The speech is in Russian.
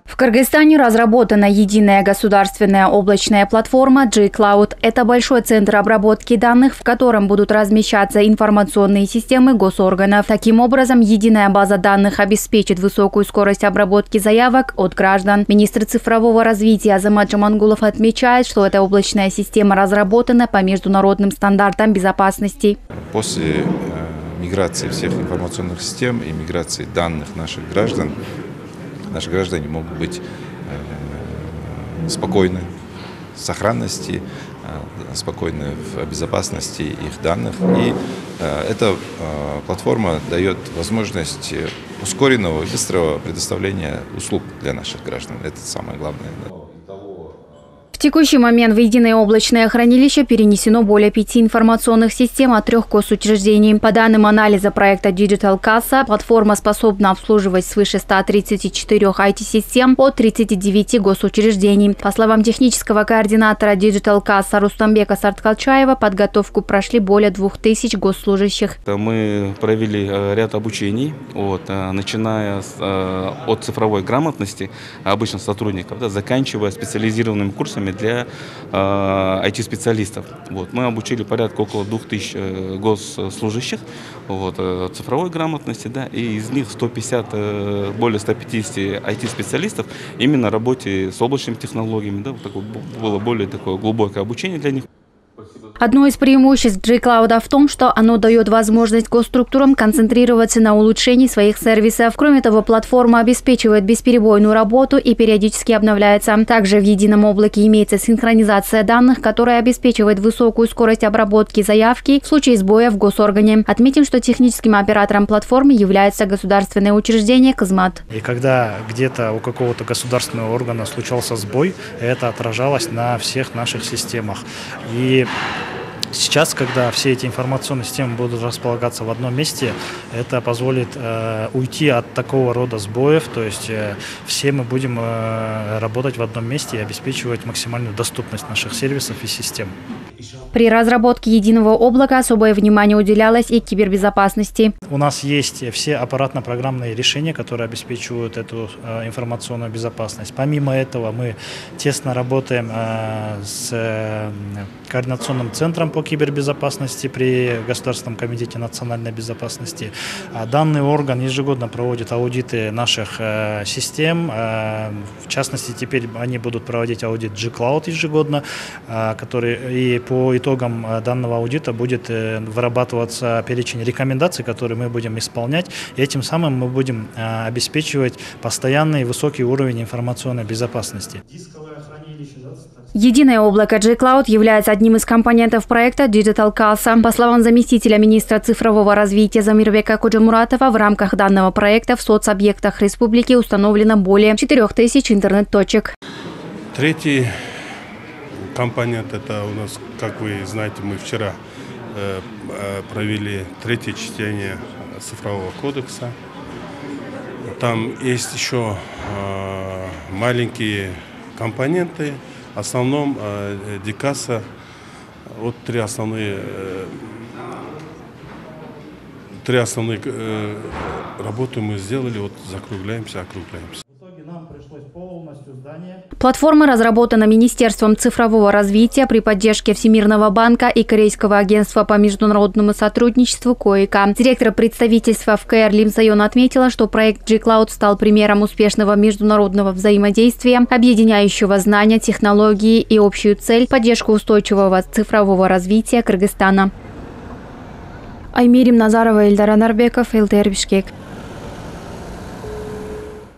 В Кыргызстане разработана единая государственная облачная платформа G-Cloud. Это большой центр обработки данных, в котором будут размещаться информационные системы госорганов. Таким образом, единая база данных обеспечит высокую скорость обработки заявок от граждан. Министр цифрового развития Азамат Жамангулов отмечает, что эта облачная система разработана по международным стандартам безопасности. После миграции всех информационных систем и миграции данных наших граждан, наши граждане могут быть спокойны в сохранности, спокойны в безопасности их данных. И эта платформа дает возможность ускоренного и быстрого предоставления услуг для наших граждан. Это самое главное. В текущий момент в единое облачное хранилище перенесено более 5 информационных систем от 3 госучреждений. По данным анализа проекта Digital Kassa, платформа способна обслуживать свыше 134 IT-систем от 39 госучреждений. По словам технического координатора Digital Kassa Рустамбека Сарткалчаева, подготовку прошли более 2000 госслужащих. Мы провели ряд обучений, начиная от цифровой грамотности обычных сотрудников, заканчивая специализированными курсами для IT-специалистов. Мы обучили порядка около 2000 госслужащих цифровой грамотности, и из них более 150 IT-специалистов именно работе с облачными технологиями. Было более такое глубокое обучение для них. Одно из преимуществ G-Cloud в том, что оно дает возможность госструктурам концентрироваться на улучшении своих сервисов. Кроме того, платформа обеспечивает бесперебойную работу и периодически обновляется. Также в едином облаке имеется синхронизация данных, которая обеспечивает высокую скорость обработки заявки в случае сбоя в госоргане. Отметим, что техническим оператором платформы является государственное учреждение Кызмат. И когда где-то у какого-то государственного органа случался сбой, это отражалось на всех наших системах. И сейчас, когда все эти информационные системы будут располагаться в одном месте, это позволит уйти от такого рода сбоев, то есть все мы будем работать в одном месте и обеспечивать максимальную доступность наших сервисов и систем. При разработке единого облака особое внимание уделялось и кибербезопасности. У нас есть все аппаратно-программные решения, которые обеспечивают эту информационную безопасность. Помимо этого мы тесно работаем с Координационным центром по кибербезопасности при Государственном комитете национальной безопасности. Данный орган ежегодно проводит аудиты наших систем. В частности, теперь они будут проводить аудит G-Cloud ежегодно, который и по итогам данного аудита будет вырабатываться перечень рекомендаций, которые мы будем исполнять. И этим самым мы будем обеспечивать постоянный высокий уровень информационной безопасности. Единое облако G-Cloud является одним из компонентов проекта Digital Kassa. По словам заместителя министра цифрового развития Замирбека Коджамуратова, в рамках данного проекта в соцобъектах республики установлено более 4000 интернет-точек. Третий компонент – это у нас, как вы знаете, мы вчера провели третье чтение цифрового кодекса. Там есть еще маленькие компоненты. В основном Дикаса, три основные работы мы сделали, закругляемся. В итоге нам пришлось полностью здание. Платформа разработана Министерством цифрового развития при поддержке Всемирного банка и Корейского агентства по международному сотрудничеству КОИКа. Директор представительства в КР Лим Сайон отметила, что проект G-Cloud стал примером успешного международного взаимодействия, объединяющего знания, технологии и общую цель – поддержку устойчивого цифрового развития Кыргызстана. Аймерим Назарова, Эльдар Анарбеков, ЛТР Бишкек.